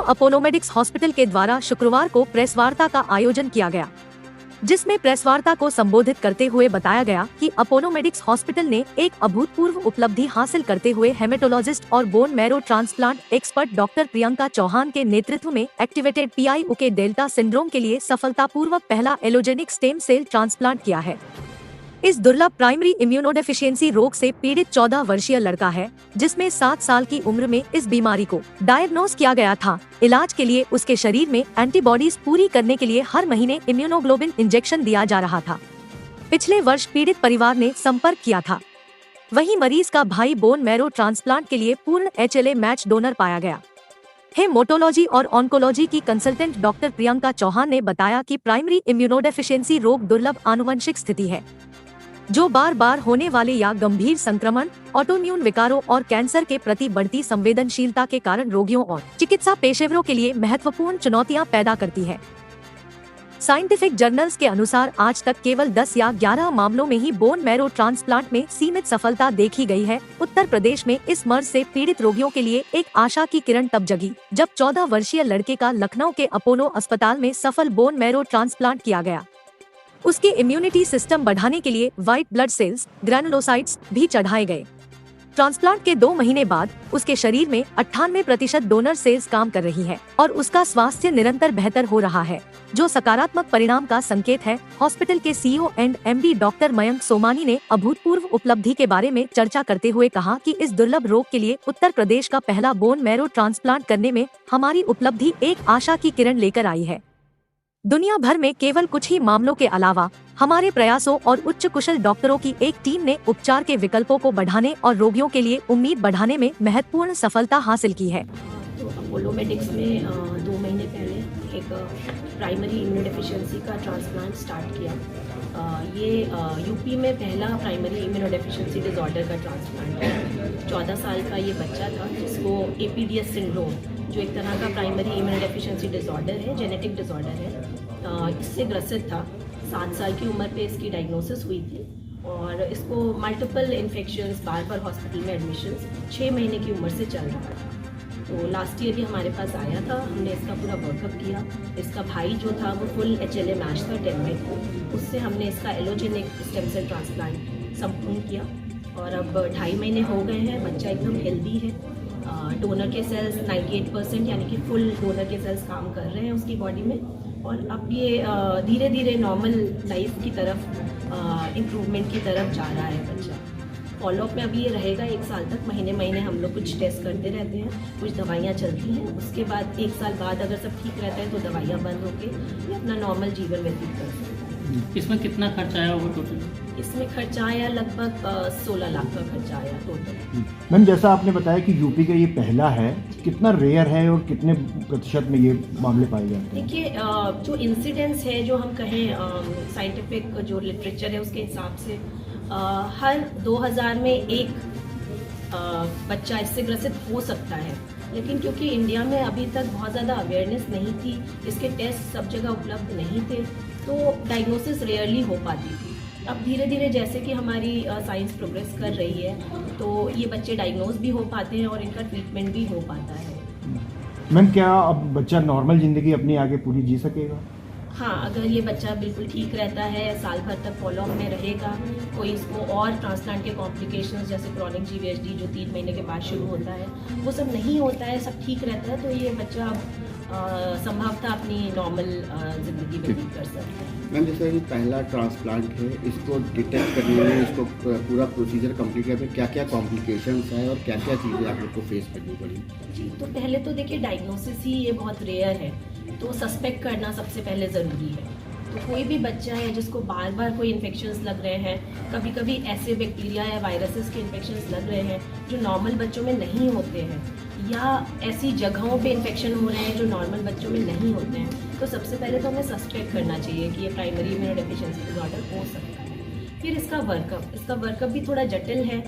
Apollomedics hospital के द्वारा शुक्रवार को प्रेस वार्ता का आयोजन किया गया, जिसमें प्रेस वार्ता को संबोधित करते हुए बताया गया कि अपोलोमेडिक्स हॉस्पिटल ने एक अभूतपूर्व उपलब्धि हासिल करते हुए हेमेटोलॉजिस्ट और bone marrow transplant expert doctor Priyanka Chauhan के नेतृत्व में एक्टिवेटेड PIUK डेल्टा सिंड्रोम के लिए सफलतापूर्वक पहला एलोजेनिक स्टेम सेल ट्रांसप्लांट किया है। इस दुर्लभ प्राइमरी इम्यूनोडेफिशिएंसी रोग से पीड़ित 14 वर्षीय लड़का है, जिसमें 7 साल की उम्र में इस बीमारी को डायग्नोज किया गया था। इलाज के लिए उसके शरीर में एंटीबॉडीज पूरी करने के लिए हर महीने इम्यूनोग्लोबिन इंजेक्शन दिया जा रहा था। पिछले वर्ष पीड़ित परिवार ने संपर्क किया था। वहीं मरीज का भाई बोन मैरो ट्रांसप्लांट के लिए पूर्ण HLA मैच डोनर पाया गया। हेमेटोलॉजी और ऑन्कोलॉजी की कंसल्टेंट डॉक्टर प्रियंका चौहान ने बताया कि प्राइमरी इम्यूनोडेफिशिएंसी रोग दुर्लभ आनुवंशिक स्थिति है, जो बार बार होने वाले या गंभीर संक्रमण, ऑटोइम्यून विकारों और कैंसर के प्रति बढ़ती संवेदनशीलता के कारण रोगियों और चिकित्सा पेशेवरों के लिए महत्वपूर्ण चुनौतियां पैदा करती है। साइंटिफिक जर्नल्स के अनुसार आज तक केवल 10 या 11 मामलों में ही बोन मैरो ट्रांसप्लांट में सीमित सफलता देखी गई है। उत्तर प्रदेश में इस मर्ज से पीड़ित रोगियों के लिए एक आशा की किरण तब जगी जब 14 वर्षीय लड़के का लखनऊ के अपोलो अस्पताल में सफल बोन मैरो ट्रांसप्लांट किया गया। उसके इम्यूनिटी सिस्टम बढ़ाने के लिए व्हाइट ब्लड सेल्स, ग्रैनुलोसाइट्स भी चढ़ाए गए। ट्रांसप्लांट के 2 महीने बाद उसके शरीर में 98% डोनर सेल्स काम कर रही है और उसका स्वास्थ्य निरंतर बेहतर हो रहा है, जो सकारात्मक परिणाम का संकेत है। हॉस्पिटल के CEO and MD doctor Mayank Somani ने अभूतपूर्व उपलब्धि के बारे में चर्चा करते हुए कहा कि इस दुर्लभ रोग के लिए उत्तर प्रदेश का पहला बोन मैरो ट्रांसप्लांट करने में हमारी उपलब्धि एक आशा की किरण लेकर आई है। दुनिया भर में केवल कुछ ही मामलों के अलावा हमारे प्रयासों और उच्च कुशल डॉक्टरों की एक टीम ने उपचार के विकल्पों को बढ़ाने और रोगियों के लिए उम्मीद बढ़ाने में महत्वपूर्ण सफलता हासिल की है। तो अपोलोमेडिक्स में 2 महीने पहले एक प्राइमरी इम्यूनोडेफिशिएंसी का ट्रांसप्लांट स्टार्ट किया। ये यूपी में पहला प्राइमरी इम्यूनोडेफिशिएंसी डिसऑर्डर का ट्रांसप्लांट है। 14 साल का ये बच्चा था जिसको APDS सिंड्रोम, जो एक तरह का प्राइमरी इम्यूनोडेफिशिएंसी डिसऑर्डर है, जेनेटिक डिसऑर्डर है, इससे ग्रसित था। 7 साल की उम्र पे इसकी डायग्नोसिस हुई थी और इसको मल्टीपल इन्फेक्शंस, बार हॉस्पिटल में एडमिशंस 6 महीने की उम्र से चल रहा था। तो लास्ट ईयर भी हमारे पास आया था, हमने इसका पूरा वर्कअप किया। इसका भाई जो था वो फुल HLA मैच था 10 में, उससे हमने इसका एलोजेनिक स्टेम सेल ट्रांसप्लांट संपूर्ण किया और अब 2.5 महीने हो गए हैं। बच्चा एकदम हेल्दी है। डोनर के सेल्स 98% यानी कि फुल डोनर के सेल्स काम कर रहे हैं उसकी बॉडी में और अब ये धीरे धीरे नॉर्मल लाइफ की तरफ, इम्प्रूवमेंट की तरफ जा रहा है बच्चा। फॉलोअप में अभी ये रहेगा 1 साल तक। महीने हम लोग कुछ टेस्ट करते रहते हैं, कुछ दवाइयाँ चलती हैं। उसके बाद 1 साल बाद अगर सब ठीक रहता है तो दवाइयाँ बंद होके ये अपना नॉर्मल जीवन व्यतीत कर सकते हैं। इसमें कितना खर्चा आया होगा टोटल? इसमें खर्चा आया लगभग 16 लाख का खर्चा आया टोटल। मैम, जैसा आपने बताया कि यूपी का ये पहला है, कितना रेयर है और कितने प्रतिशत में ये मामले पाए जाते हैं? देखिए, जो इंसिडेंस है, जो हम कहें साइंटिफिक जो लिटरेचर है उसके हिसाब से हर 2000 में एक बच्चा इससे ग्रसित हो सकता है। लेकिन क्योंकि इंडिया में अभी तक बहुत ज़्यादा अवेयरनेस नहीं थी, इसके टेस्ट सब जगह उपलब्ध नहीं थे, तो डायग्नोसिस रेयरली हो पाती थी। अब धीरे धीरे जैसे कि हमारी साइंस प्रोग्रेस कर रही है तो ये बच्चे डायग्नोज भी हो पाते हैं और इनका ट्रीटमेंट भी हो पाता है। मैम, क्या अब बच्चा नॉर्मल ज़िंदगी अपनी आगे पूरी जी सकेगा? हाँ, अगर ये बच्चा बिल्कुल ठीक रहता है, साल भर तक फॉलोअप में रहेगा, कोई इसको और ट्रांसप्लांट के कॉम्प्लिकेशंस जैसे क्रॉनिक GVHD जो 3 महीने के बाद शुरू होता है वो सब नहीं होता है, सब ठीक रहता है, तो ये बच्चा संभवतः अपनी नॉर्मल ज़िंदगी व्यतीत कर सकता है। मैम, जैसे कि पहला ट्रांसप्लांट है, इसको डिटेक्ट करने में, इसको पूरा प्रोसीजर कंप्लीट करने में क्या क्या कॉम्प्लिकेशंस है और क्या क्या चीज़ें आप लोग को फेस करनी पड़ी? जी, तो पहले तो देखिए डायग्नोसिस ही ये बहुत रेयर है, तो सस्पेक्ट करना सबसे पहले ज़रूरी है। तो कोई भी बच्चा है जिसको बार बार कोई इन्फेक्शंस लग रहे हैं, कभी कभी ऐसे बैक्टीरिया या वायरसेस के इन्फेक्शंस लग रहे हैं जो नॉर्मल बच्चों में नहीं होते हैं, या ऐसी जगहों पे इन्फेक्शन हो रहे हैं जो नॉर्मल बच्चों में नहीं होते हैं, तो सबसे पहले तो हमें सस्पेक्ट करना चाहिए कि ये प्राइमरी इम्यूनोडेफिशिएंसी डिसऑर्डर हो सकता है। फिर इसका वर्कअप भी थोड़ा जटिल है।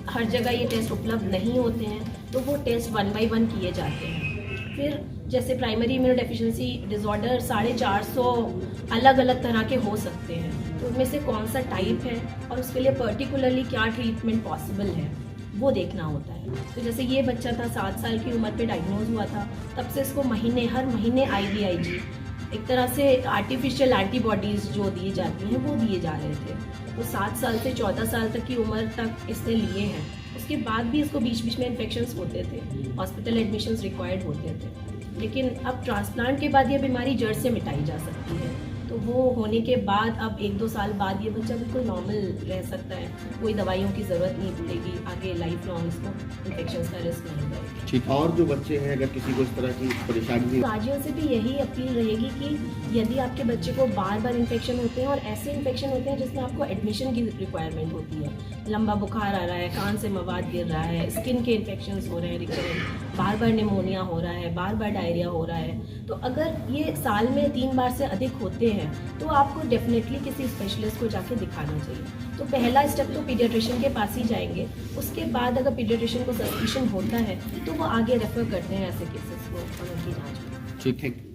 हर जगह ये टेस्ट उपलब्ध नहीं होते हैं, तो वो टेस्ट 1 by 1 किए जाते हैं। फिर जैसे प्राइमरी इम्यूनोडेफिशिएंसी डिसऑर्डर 450 अलग अलग तरह के हो सकते हैं, तो उनमें से कौन सा टाइप है और उसके लिए पर्टिकुलरली क्या ट्रीटमेंट पॉसिबल है, वो देखना होता है। तो जैसे ये बच्चा था 7 साल की उम्र पे डायग्नोज हुआ था, तब से इसको हर महीने IVIG एक तरह से आर्टिफिशियल एंटीबॉडीज़ जो दी जाती हैं वो दिए जा रहे थे। तो 7 साल से 14 साल तक की उम्र तक इसने लिए हैं। उसके बाद भी इसको बीच बीच में इन्फेक्शंस होते थे, हॉस्पिटल एडमिशंस रिक्वायर्ड होते थे। लेकिन अब ट्रांसप्लांट के बाद ये बीमारी जड़ से मिटाई जा सकती है। तो वो होने के बाद अब 1-2 साल बाद ये बच्चा बिल्कुल नॉर्मल रह सकता है, कोई दवाइयों की ज़रूरत नहीं पड़ेगी, आगे लाइफ लॉन्ग इसको इन्फेक्शंस का रिस्क नहीं रहेगा। ठीक। और जो बच्चे हैं अगर किसी को इस तरह की परेशानी राज्यों से भी यही अपील रहेगी कि यदि आपके बच्चे को बार बार इन्फेक्शन होते हैं और ऐसे इन्फेक्शन होते हैं जिसमें आपको एडमिशन की रिक्वायरमेंट होती है, लंबा बुखार आ रहा है, कान से मवाद गिर रहा है, स्किन के इन्फेक्शंस हो रहे हैं रिकरेंट, बार बार निमोनिया हो रहा है, बार बार डायरिया हो रहा है, तो अगर ये साल में 3 बार से अधिक होते हैं तो आपको डेफिनेटली किसी स्पेशलिस्ट को जाके दिखाना चाहिए। तो पहला स्टेप तो पीडियाट्रिशियन के पास ही जाएंगे, उसके बाद अगर पीडियाट्रिशियन को सस्पिशन होता है तो वो आगे रेफर करते हैं ऐसे केसेस को और उनकी जांच में। ठीक है।